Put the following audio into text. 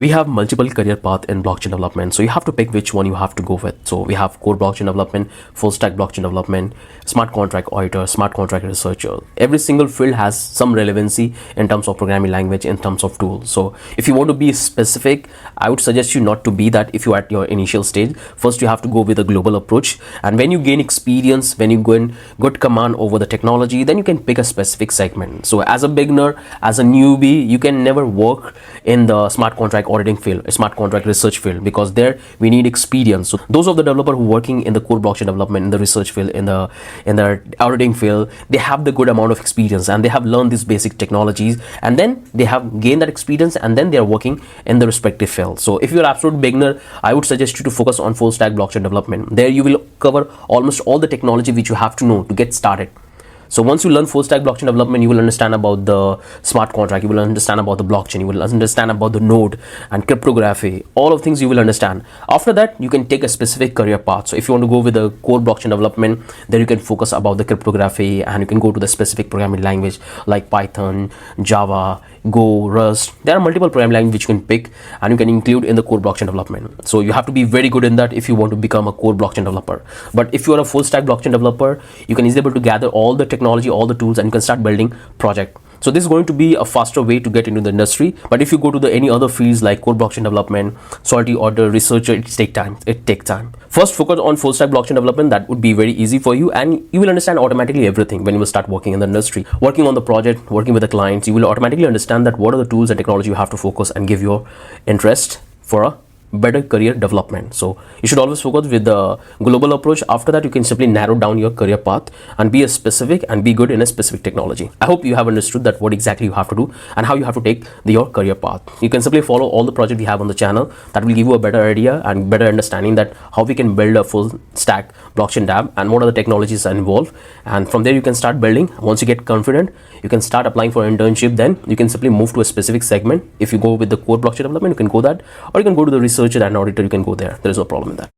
We have multiple career path in blockchain development, so you have to pick which one you have to go with. So we have core blockchain development, full stack blockchain development, smart contract auditor, smart contract researcher. Every single field has some relevancy in terms of programming language, in terms of tools. So if you want to be specific, I would suggest you not to be that. If you are at your initial stage, first you have to go with a global approach, and when you gain experience, when you gain good command over the technology, then you can pick a specific segment. So as a beginner, as a newbie, you can never work in the smart contract auditing field, a smart contract research field, because there we need experience. So those of the developer who are working in the core blockchain development, in the research field, in the auditing field, they have the good amount of experience and they have learned these basic technologies, and then they have gained that experience, and then they are working in the respective field. So if you're an absolute beginner, I would suggest you to focus on full stack blockchain development. There you will cover almost all the technology which you have to know to get started. So once you learn full stack blockchain development, you will understand about the smart contract, you will understand about the blockchain, you will understand about the node and cryptography, all of things you will understand. After that, you can take a specific career path. So if you want to go with the core blockchain development, then you can focus about the cryptography, and you can go to the specific programming language like Python, Java, Go, Rust. There are multiple programming languages which you can pick and you can include in the core blockchain development. So you have to be very good in that if you want to become a core blockchain developer. But if you are a full stack blockchain developer, you can easily able to gather all the technology, all the tools, and you can start building project. So this is going to be a faster way to get into the industry. But if you go to the any other fields like core blockchain development, salty order, researcher, it takes time. First, focus on full stack blockchain development. That would be very easy for you, and you will understand automatically everything when you will start working in the industry, working on the project, working with the clients. You will automatically understand that what are the tools and technology you have to focus and give your interest for a better career development. So you should always focus with the global approach. After that, you can simply narrow down your career path and be a specific and be good in a specific technology. I hope you have understood that what exactly you have to do and how you have to take your career path. You can simply follow all the projects we have on the channel. That will give you a better idea and better understanding that how we can build a full stack blockchain dApp and what are the technologies that involved. And from there you can start building. Once you get confident, you can start applying for an internship. Then you can simply move to a specific segment. If you go with the core blockchain development, you can go that, or you can go to the researcher and auditor, you can go there. There is no problem in that.